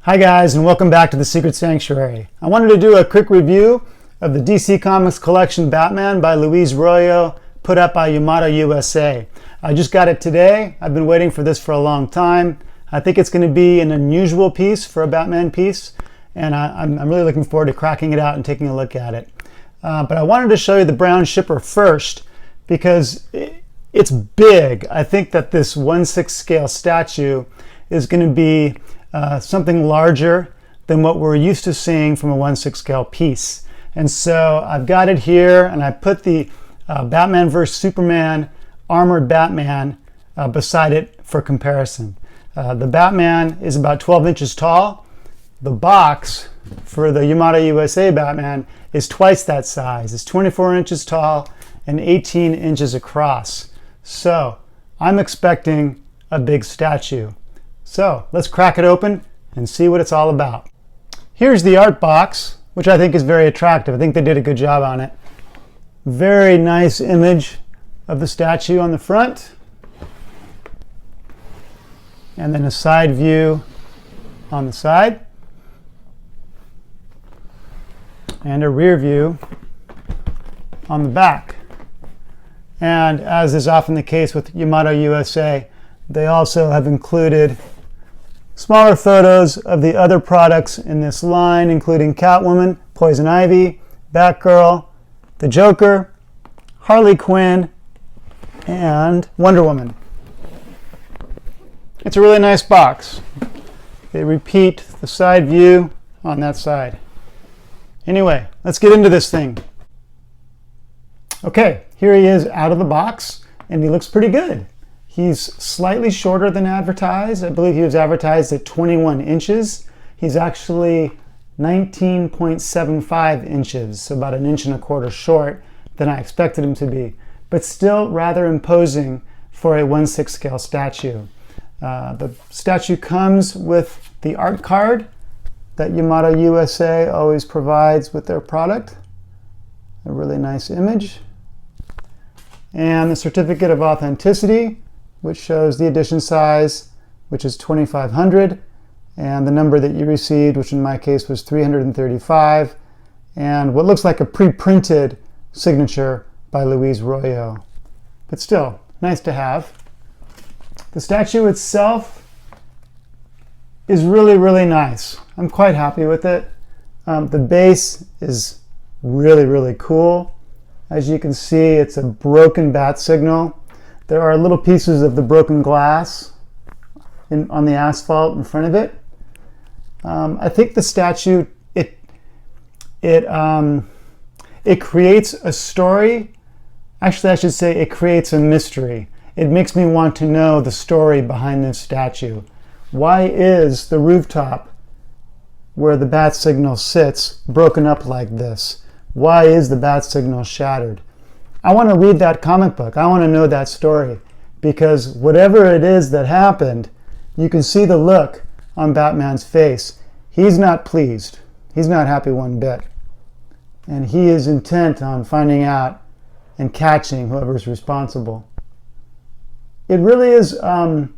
Hi guys, and welcome back to the Secret Sanctuary. I wanted to do a quick review of the DC Comics collection Batman by Luis Royo, put up by Yamato USA. I just got it today. I've been waiting for this for a long time. I think it's going to be an unusual piece for a Batman piece, and I'm really looking forward to cracking it out and taking a look at it. But I wanted to show you the brown shipper first because it's big. I think that this 1/6 scale statue is going to be something larger than what we're used to seeing from a 1/6 scale piece. And so I've got it here, and I put the Batman vs. Superman armored Batman beside it for comparison. The Batman is about 12 inches tall. The box for the Yamato USA Batman is twice that size. It's 24 inches tall and 18 inches across. So I'm expecting a big statue. So let's crack it open and see what it's all about. Here's the art box, which I think is very attractive. I think they did a good job on it. Very nice image of the statue on the front. And then a side view on the side. And a rear view on the back. And as is often the case with Yamato USA, they also have included smaller photos of the other products in this line, including Catwoman, Poison Ivy, Batgirl, the Joker, Harley Quinn, and Wonder Woman. It's a really nice box. They repeat the side view on that side. Anyway, let's get into this thing. Okay, here he is out of the box, and he looks pretty good. He's slightly shorter than advertised. I believe he was advertised at 21 inches. He's actually 19.75 inches, so about 1.25 inches short than I expected him to be, but still rather imposing for a 1/6 scale statue. The statue comes with the art card that Yamato USA always provides with their product. A really nice image. And the certificate of authenticity, which shows the edition size, which is 2500, and the number that you received, which in my case was 335, and what looks like a pre-printed signature by Luis Royo. But still, nice to have. The statue itself is really, really nice. I'm quite happy with it. The base is really, really cool. As you can see, it's a broken bat signal. There are little pieces of the broken glass on the asphalt in front of it. I think the statue, it creates a story. Actually, I should say it creates a mystery. It makes me want to know the story behind this statue. Why is the rooftop where the bat signal sits broken up like this? Why is the bat signal shattered? I want to read that comic book. I want to know that story, because whatever it is that happened, you can see the look on Batman's face. He's not pleased. He's not happy one bit. And he is intent on finding out and catching whoever's responsible. It really is a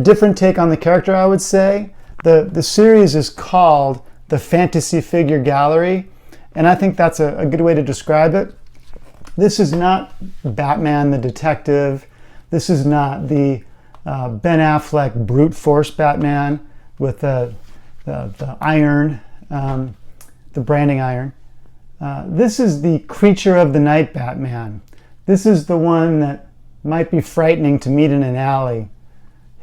different take on the character, I would say. The series is called the Fantasy Figure Gallery, and I think that's a good way to describe it. This is not Batman the detective. This is not the Ben Affleck brute force Batman with the iron, the branding iron. This is the creature of the night Batman. This is the one that might be frightening to meet in an alley.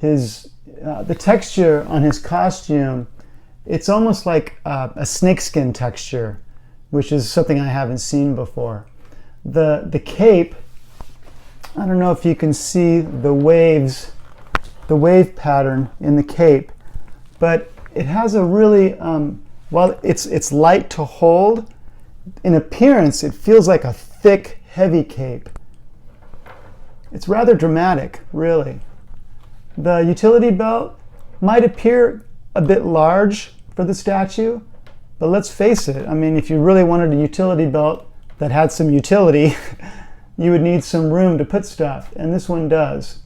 The texture on his costume, it's almost like a snakeskin texture, which is something I haven't seen before. The cape, I don't know if you can see the waves, the wave pattern in the cape, but it has a really, while it's light to hold, in appearance it feels like a thick, heavy cape. It's rather dramatic, really. The utility belt might appear a bit large for the statue, but let's face it, I mean, if you really wanted a utility belt that had some utility, you would need some room to put stuff, and this one does.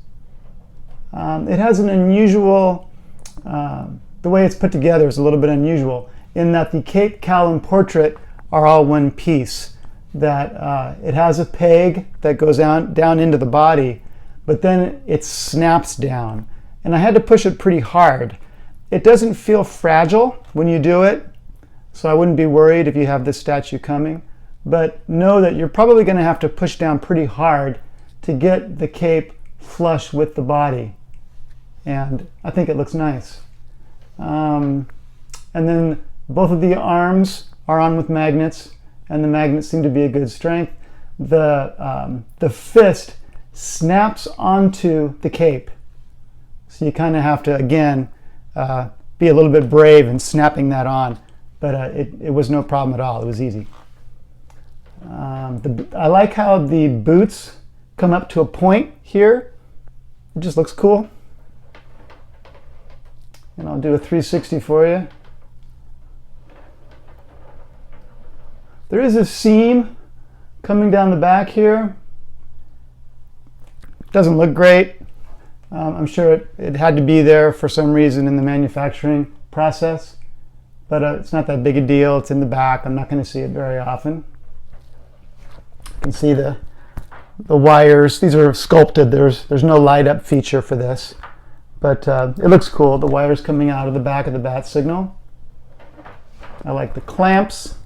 It has an unusual the way it's put together is a little bit unusual in that the cape, cowl, and portrait are all one piece. That it has a peg that goes down into the body, but then it snaps down. And I had to push it pretty hard. It doesn't feel fragile when you do it, so I wouldn't be worried if you have this statue coming. But know that you're probably going to have to push down pretty hard to get the cape flush with the body. And I think it looks nice. And then both of the arms are on with magnets, and the magnets seem to be a good strength. The fist snaps onto the cape. So you kind of have to, again, be a little bit brave in snapping that on. But it was no problem at all. It was easy. I like how the boots come up to a point here. It just looks cool. And I'll do a 360 for you. There is a seam coming down the back here. Doesn't look great. I'm sure it had to be there for some reason in the manufacturing process, but it's not that big a deal. It's in the back. I'm not going to see it very often. You can see the wires. These are sculpted. There's no light up feature for this, but it looks cool. The wires coming out of the back of the bat signal. I like the clamps.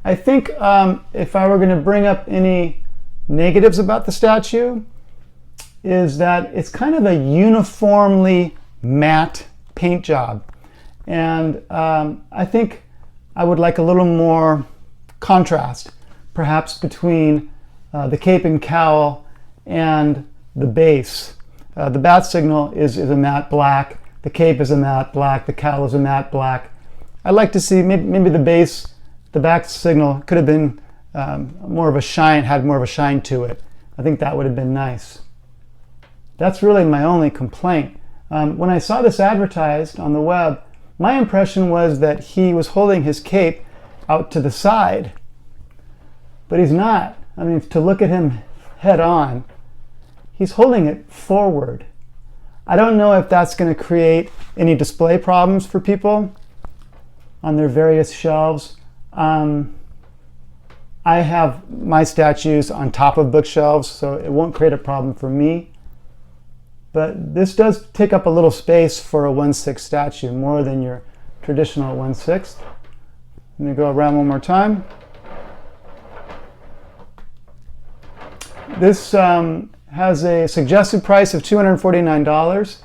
I think if I were going to bring up any negatives about the statue, is that it's kind of a uniformly matte paint job. And I think I would like a little more contrast, perhaps between the cape and cowl and the base. The bat signal is a matte black, the cape is a matte black, the cowl is a matte black. I'd like to see maybe the base, the back signal could have been more of a shine, had more of a shine to it. I think that would have been nice. That's really my only complaint. When I saw this advertised on the web, my impression was that he was holding his cape out to the side, but he's not. I mean, to look at him head on, he's holding it forward. I don't know if that's going to create any display problems for people on their various shelves. I have my statues on top of bookshelves, so it won't create a problem for me. But this does take up a little space for a 1/6 statue, more than your traditional 1/6. Let me go around one more time. This has a suggested price of $249.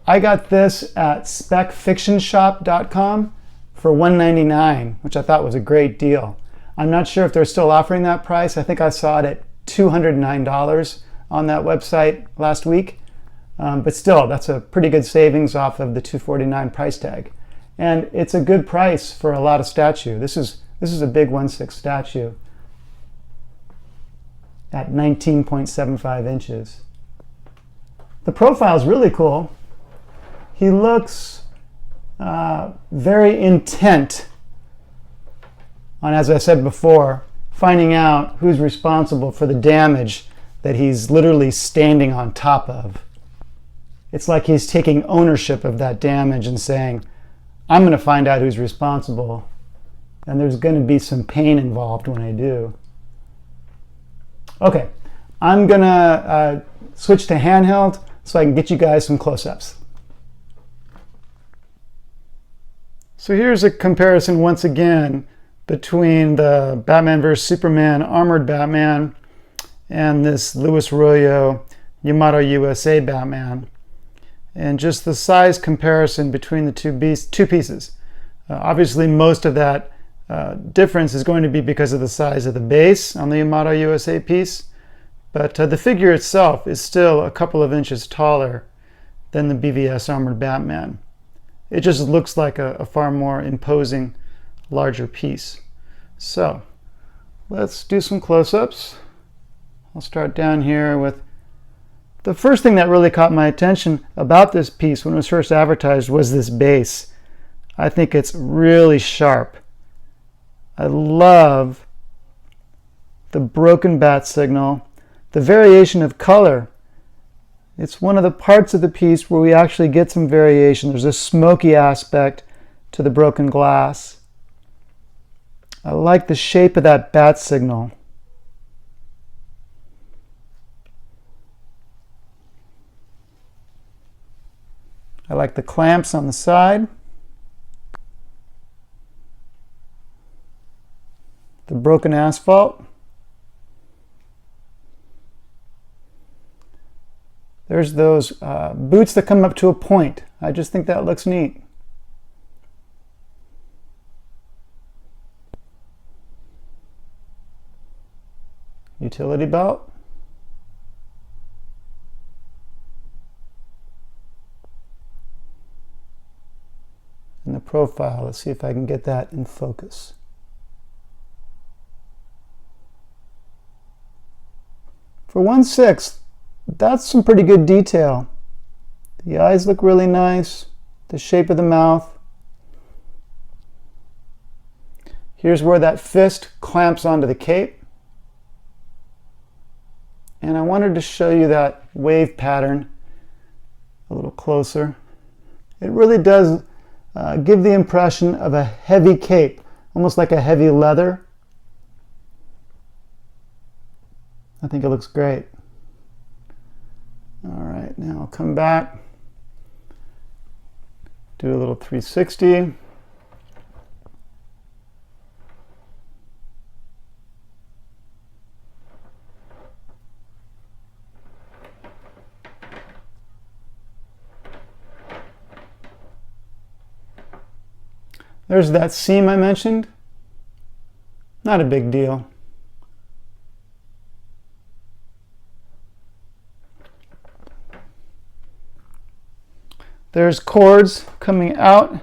I got this at specfictionshop.com for $199, which I thought was a great deal. I'm not sure if they're still offering that price. I think I saw it at $209 on that website last week. But still, that's a pretty good savings off of the $249 price tag. And it's a good price for a lot of statue. This is a big 1/6 statue at 19.75 inches. The profile is really cool. He looks very intent on, as I said before, finding out who's responsible for the damage that he's literally standing on top of. It's like he's taking ownership of that damage and saying, I'm going to find out who's responsible, and there's going to be some pain involved when I do. Okay, I'm going to switch to handheld so I can get you guys some close-ups. So here's a comparison once again between the Batman vs. Superman Armored Batman and this Luis Royo Yamato USA Batman. And just the size comparison between the two pieces. Obviously, most of that difference is going to be because of the size of the base on the Yamato USA piece, but the figure itself is still a couple of inches taller than the BVS Armored Batman. It just looks like a far more imposing, larger piece. So, let's do some close-ups. I'll start down here with the first thing that really caught my attention about this piece when it was first advertised was this base. I think it's really sharp. I love the broken bat signal, the variation of color. It's one of the parts of the piece where we actually get some variation. There's a smoky aspect to the broken glass. I like the shape of that bat signal. I like the clamps on the side. The broken asphalt. There's those boots that come up to a point. I just think that looks neat. Utility belt. And the profile. Let's see if I can get that in focus. For 1/6, that's some pretty good detail. The eyes look really nice. The shape of the mouth. Here's where that fist clamps onto the cape. And I wanted to show you that wave pattern a little closer. It really does give the impression of a heavy cape, almost like a heavy leather. I think it looks great. All right, now I'll come back, do a little 360. There's that seam I mentioned. Not a big deal. There's cords coming out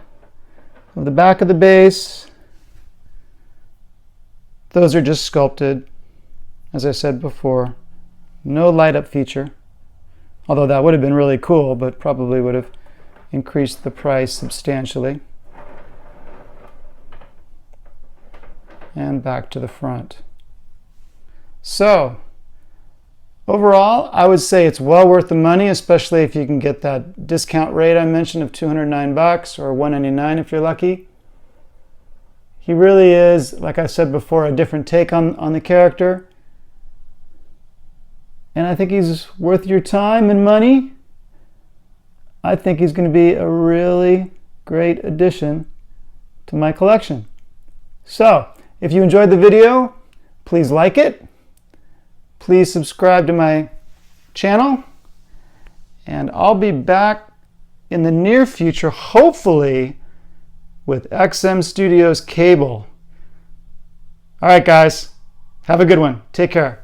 of the back of the base. Those are just sculpted, as I said before. No light up feature, although that would have been really cool, but probably would have increased the price substantially. And back to the front. So, overall, I would say it's well worth the money, especially if you can get that discount rate I mentioned of $209 or $199 if you're lucky. He really is, like I said before, a different take on the character. And I think he's worth your time and money. I think he's going to be a really great addition to my collection. So, if you enjoyed the video, please like it. Please subscribe to my channel. And I'll be back in the near future, hopefully, with XM Studios cable. All right, guys. Have a good one. Take care.